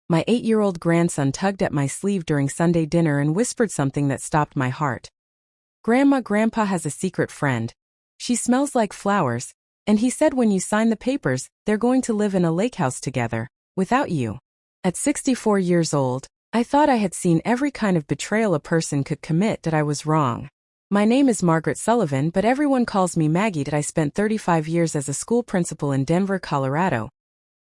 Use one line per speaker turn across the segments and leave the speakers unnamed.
My 8-year-old grandson tugged at my sleeve during Sunday dinner and whispered something that stopped my heart. Grandpa has a secret friend. She smells like flowers, and he said when you sign the papers, they're going to live in a lakehouse together, without you. At 64 years old, I thought I had seen every kind of betrayal a person could commit. That I was wrong. My name is Margaret Sullivan, but everyone calls me Maggie. That I spent 35 years as a school principal in Denver, Colorado.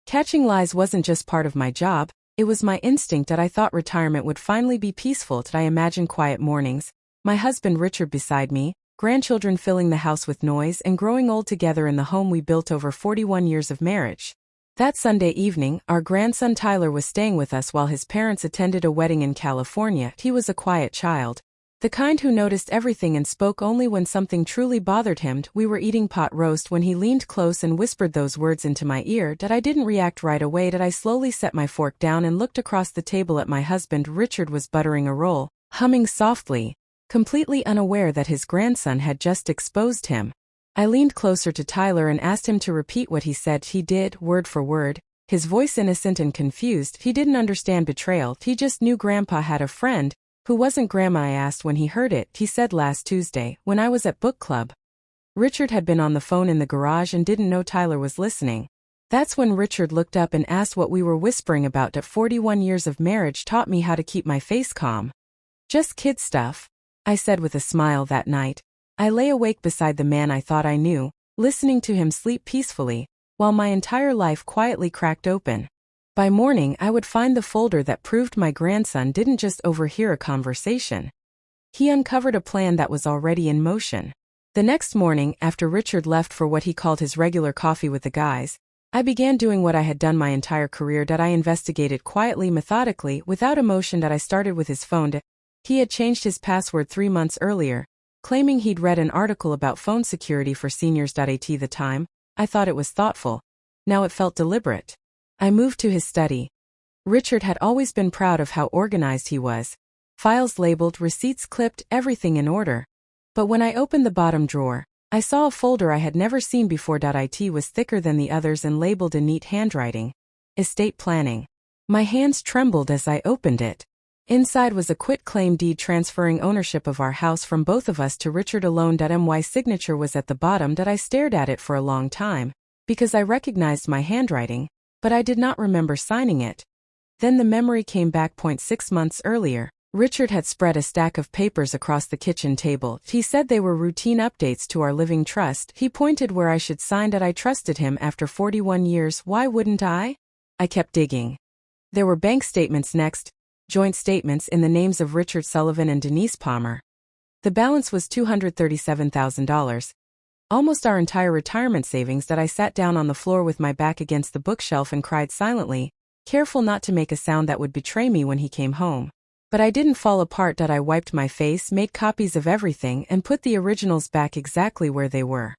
Catching lies wasn't just part of my job, it was my instinct. That I thought retirement would finally be peaceful. That I imagined quiet mornings, my husband Richard beside me, grandchildren filling the house with noise, and growing old together in the home we built over 41 years of marriage. That Sunday evening, our grandson Tyler was staying with us while his parents attended a wedding in California. He was a quiet child, the kind who noticed everything and spoke only when something truly bothered him. We were eating pot roast when he leaned close and whispered those words into my ear. That I didn't react right away. That I slowly set my fork down and looked across the table at my husband. Richard was buttering a roll, humming softly, completely unaware that his grandson had just exposed him. I leaned closer to Tyler and asked him to repeat what he said. He did, word for word, his voice innocent and confused. He didn't understand betrayal. He just knew Grandpa had a friend, who wasn't Grandma. I asked when he heard it. He said last Tuesday, when I was at book club. Richard had been on the phone in the garage and didn't know Tyler was listening. That's when Richard looked up and asked what we were whispering about. That 41 years of marriage taught me how to keep my face calm. Just kid stuff, I said with a smile. That night, I lay awake beside the man I thought I knew, listening to him sleep peacefully, while my entire life quietly cracked open. By morning, I would find the folder that proved my grandson didn't just overhear a conversation. He uncovered a plan that was already in motion. The next morning, after Richard left for what he called his regular coffee with the guys, I began doing what I had done my entire career. That I investigated quietly, methodically, without emotion. That I started with his phone. He had changed his password 3 months earlier, claiming he'd read an article about phone security for seniors. At the time, I thought it was thoughtful. Now it felt deliberate. I moved to his study. Richard had always been proud of how organized he was. Files labeled, receipts clipped, everything in order. But when I opened the bottom drawer, I saw a folder I had never seen before. It was thicker than the others and labeled in neat handwriting. Estate planning. My hands trembled as I opened it. Inside was a quitclaim deed transferring ownership of our house from both of us to Richard alone. My signature was at the bottom. I stared at it for a long time, because I recognized my handwriting, but I did not remember signing it. Then the memory came back. 6 months earlier, Richard had spread a stack of papers across the kitchen table. He said they were routine updates to our living trust. He pointed where I should sign. I trusted him after 41 years. Why wouldn't I? I kept digging. There were bank statements next. Joint statements in the names of Richard Sullivan and Denise Palmer. The balance was $237,000. Almost our entire retirement savings. I sat down on the floor with my back against the bookshelf and cried silently, careful not to make a sound that would betray me when he came home. But I didn't fall apart. I wiped my face, made copies of everything, and put the originals back exactly where they were.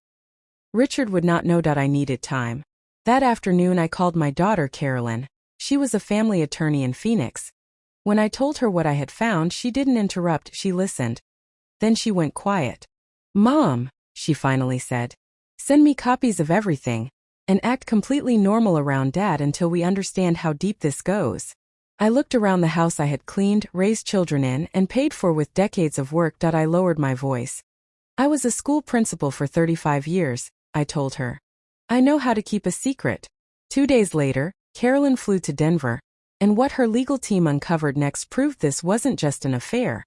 Richard would not know that I needed time. That afternoon I called my daughter Carolyn. She was a family attorney in Phoenix. When I told her what I had found, she didn't interrupt. She listened. Then she went quiet. "Mom," she finally said, "send me copies of everything, and act completely normal around Dad until we understand how deep this goes." I looked around the house I had cleaned, raised children in, and paid for with decades of work. I lowered my voice. "I was a school principal for 35 years, I told her. "I know how to keep a secret." 2 days later, Carolyn flew to Denver, and what her legal team uncovered next proved this wasn't just an affair.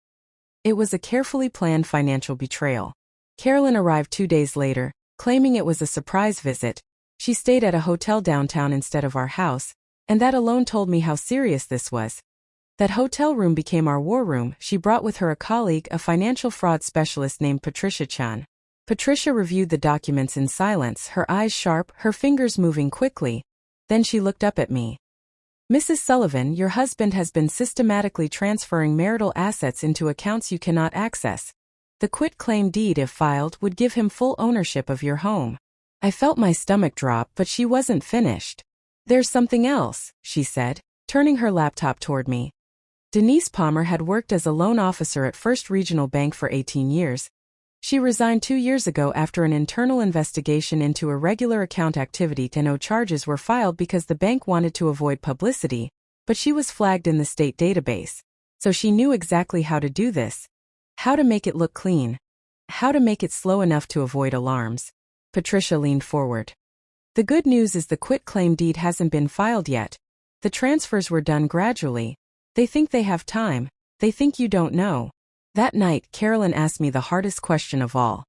It was a carefully planned financial betrayal. Carolyn arrived 2 days later, claiming it was a surprise visit. She stayed at a hotel downtown instead of our house, and that alone told me how serious this was. That hotel room became our war room. She brought with her a colleague, a financial fraud specialist named Patricia Chan. Patricia reviewed the documents in silence, her eyes sharp, her fingers moving quickly. Then she looked up at me. "Mrs. Sullivan, your husband has been systematically transferring marital assets into accounts you cannot access. The quitclaim deed, if filed, would give him full ownership of your home." I felt my stomach drop, but she wasn't finished. "There's something else," she said, turning her laptop toward me. Denise Palmer had worked as a loan officer at First Regional Bank for 18 years. She resigned 2 years ago after an internal investigation into irregular account activity. No charges were filed because the bank wanted to avoid publicity, But she was flagged in the state database, so she knew exactly how to do this. How to make it look clean. How to make it slow enough to avoid alarms. Patricia leaned forward. The good news is the quitclaim deed hasn't been filed yet. The transfers were done gradually. They think they have time. They think you don't know. That night, Carolyn asked me the hardest question of all.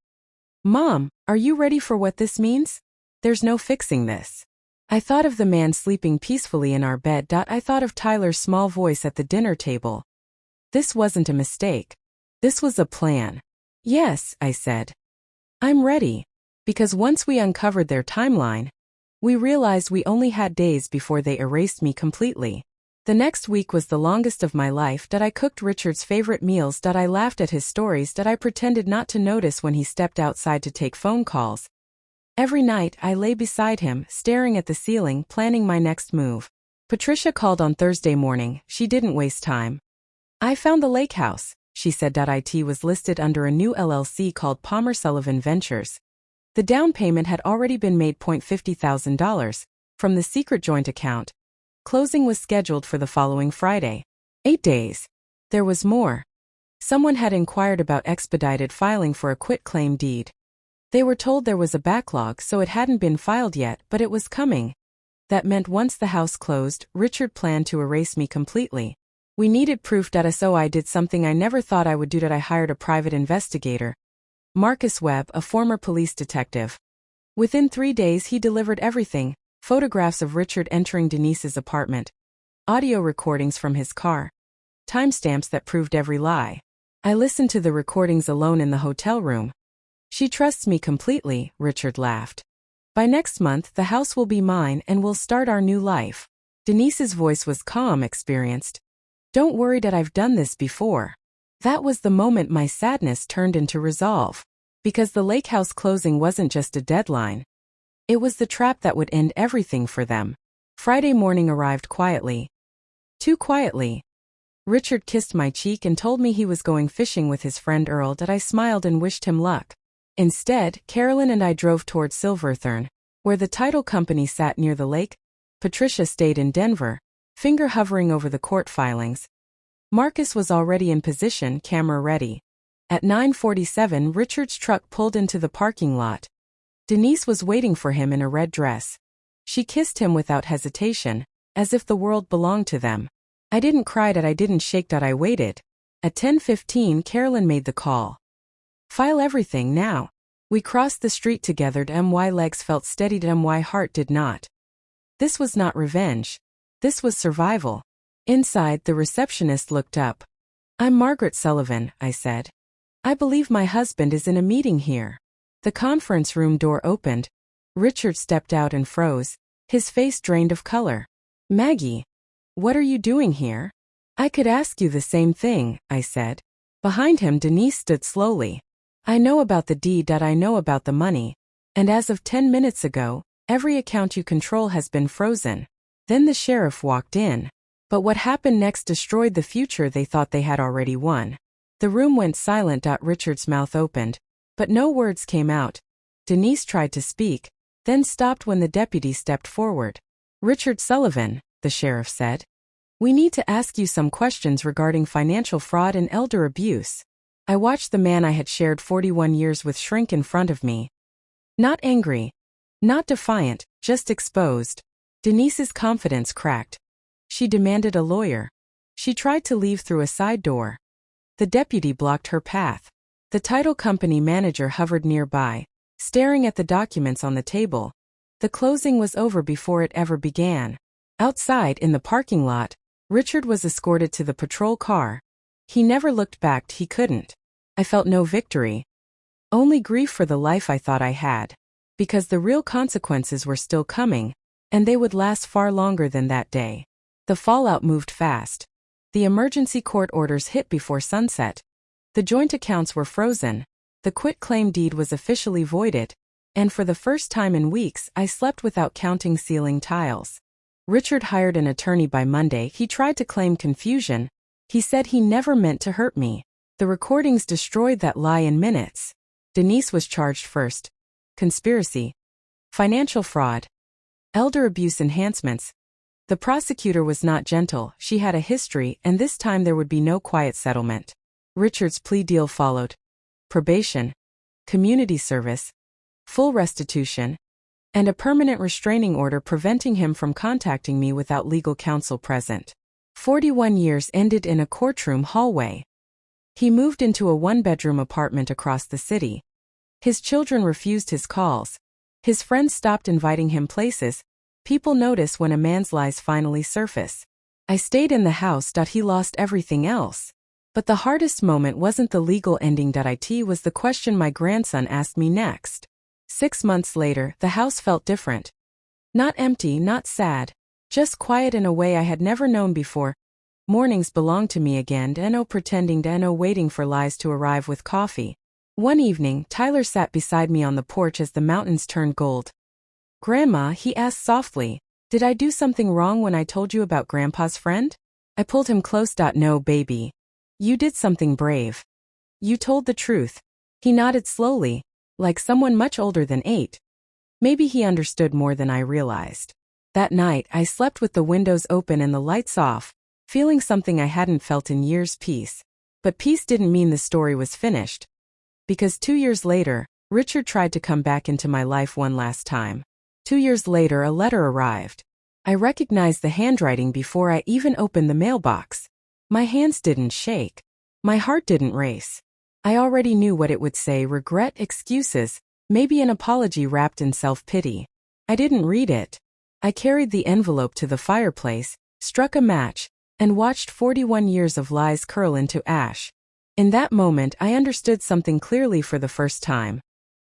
Mom, are you ready for what this means? There's no fixing this. I thought of the man sleeping peacefully in our bed. I thought of Tyler's small voice at the dinner table. This wasn't a mistake. This was a plan. Yes, I said. I'm ready. Because once we uncovered their timeline, we realized we only had days before they erased me completely. The next week was the longest of my life. I cooked Richard's favorite meals. I laughed at his stories. I pretended not to notice when he stepped outside to take phone calls. Every night, I lay beside him, staring at the ceiling, planning my next move. Patricia called on Thursday morning. She didn't waste time. I found the lakehouse, she said. It was listed under a new LLC called Palmer Sullivan Ventures. The down payment had already been made. $50,000 from the secret joint account. Closing was scheduled for the following Friday. 8 days. There was more. Someone had inquired about expedited filing for a quitclaim deed. They were told there was a backlog, so it hadn't been filed yet, but it was coming. That meant once the house closed, Richard planned to erase me completely. We needed proof. So I did something I never thought I would do. I hired a private investigator. Marcus Webb, a former police detective. Within 3 days he delivered everything: photographs of Richard entering Denise's apartment, audio recordings from his car, timestamps that proved every lie. I listened to the recordings alone in the hotel room. She trusts me completely, Richard laughed. By next month the house will be mine and we'll start our new life. Denise's voice was calm, experienced. Don't worry, I've done this before. That was the moment my sadness turned into resolve. Because the lakehouse closing wasn't just a deadline. It was the trap that would end everything for them. Friday morning arrived quietly. Too quietly. Richard kissed my cheek and told me he was going fishing with his friend Earl. I smiled and wished him luck. Instead, Carolyn and I drove toward Silverthorne, where the title company sat near the lake. Patricia stayed in Denver, finger hovering over the court filings. Marcus was already in position, camera ready. At 9:47, Richard's truck pulled into the parking lot. Denise was waiting for him in a red dress. She kissed him without hesitation, as if the world belonged to them. I didn't cry, I didn't shake, I waited. At 10:15, Carolyn made the call. File everything now. We crossed the street together. My legs felt steady, my heart did not. This was not revenge. This was survival. Inside, the receptionist looked up. I'm Margaret Sullivan, I said. I believe my husband is in a meeting here. The conference room door opened. Richard stepped out and froze, his face drained of color. Maggie, what are you doing here? I could ask you the same thing, I said. Behind him, Denise stood slowly. I know about the deed, I know about the money. And as of 10 minutes ago, every account you control has been frozen. Then the sheriff walked in. But what happened next destroyed the future they thought they had already won. The room went silent. Richard's mouth opened, but no words came out. Denise tried to speak, then stopped when the deputy stepped forward. Richard Sullivan, the sheriff said. We need to ask you some questions regarding financial fraud and elder abuse. I watched the man I had shared 41 years with shrink in front of me. Not angry, not defiant, just exposed. Denise's confidence cracked. She demanded a lawyer. She tried to leave through a side door. The deputy blocked her path. The title company manager hovered nearby, staring at the documents on the table. The closing was over before it ever began. Outside, in the parking lot, Richard was escorted to the patrol car. He never looked back. He couldn't. I felt no victory. Only grief for the life I thought I had. Because the real consequences were still coming, and they would last far longer than that day. The fallout moved fast. The emergency court orders hit before sunset. The joint accounts were frozen. The quitclaim deed was officially voided. And for the first time in weeks, I slept without counting ceiling tiles. Richard hired an attorney by Monday. He tried to claim confusion. He said he never meant to hurt me. The recordings destroyed that lie in minutes. Denise was charged first. Conspiracy. Financial fraud. Elder abuse enhancements. The prosecutor was not gentle, she had a history, and this time there would be no quiet settlement. Richard's plea deal followed. Probation, community service, full restitution, and a permanent restraining order preventing him from contacting me without legal counsel present. 41 years ended in a courtroom hallway. He moved into a one-bedroom apartment across the city. His children refused his calls. His friends stopped inviting him places. People notice when a man's lies finally surface. I stayed in the house. He lost everything else. But the hardest moment wasn't the legal ending. It was the question my grandson asked me next. 6 months later, the house felt different. Not empty, not sad. Just quiet in a way I had never known before. Mornings belonged to me again, pretending waiting for lies to arrive with coffee. One evening, Tyler sat beside me on the porch as the mountains turned gold. "Grandma," he asked softly, "did I do something wrong when I told you about Grandpa's friend?" I pulled him close. "No, baby. You did something brave. You told the truth." He nodded slowly, like someone much older than 8. Maybe he understood more than I realized. That night, I slept with the windows open and the lights off, feeling something I hadn't felt in years: peace. But peace didn't mean the story was finished. Because 2 years later, Richard tried to come back into my life one last time. 2 years later, a letter arrived. I recognized the handwriting before I even opened the mailbox. My hands didn't shake. My heart didn't race. I already knew what it would say: regret, excuses, maybe an apology wrapped in self-pity. I didn't read it. I carried the envelope to the fireplace, struck a match, and watched 41 years of lies curl into ash. In that moment, I understood something clearly for the first time.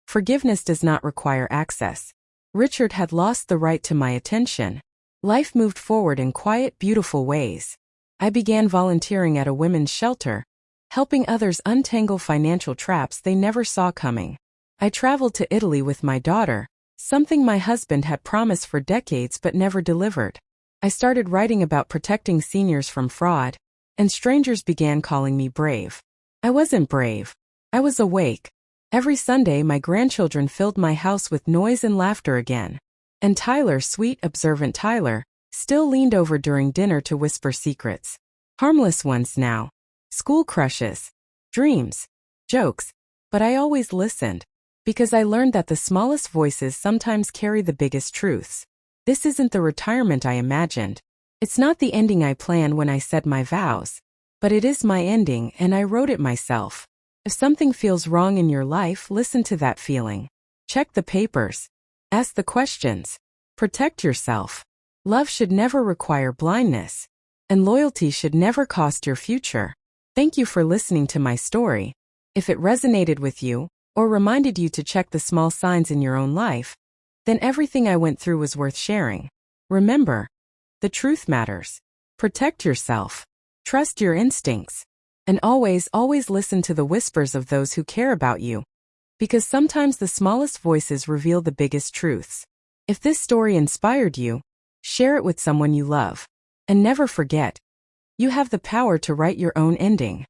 Forgiveness does not require access. Richard had lost the right to my attention. Life moved forward in quiet, beautiful ways. I began volunteering at a women's shelter, helping others untangle financial traps they never saw coming. I traveled to Italy with my daughter, something my husband had promised for decades but never delivered. I started writing about protecting seniors from fraud, and strangers began calling me brave. I wasn't brave. I was awake. Every Sunday, my grandchildren filled my house with noise and laughter again. And Tyler, sweet, observant Tyler, still leaned over during dinner to whisper secrets. Harmless ones now. School crushes. Dreams. Jokes. But I always listened. Because I learned that the smallest voices sometimes carry the biggest truths. This isn't the retirement I imagined. It's not the ending I planned when I said my vows. But it is my ending, and I wrote it myself. If something feels wrong in your life, listen to that feeling. Check the papers. Ask the questions. Protect yourself. Love should never require blindness. And loyalty should never cost your future. Thank you for listening to my story. If it resonated with you, or reminded you to check the small signs in your own life, then everything I went through was worth sharing. Remember, the truth matters. Protect yourself. Trust your instincts. And always, always listen to the whispers of those who care about you. Because sometimes the smallest voices reveal the biggest truths. If this story inspired you, share it with someone you love. And never forget, you have the power to write your own ending.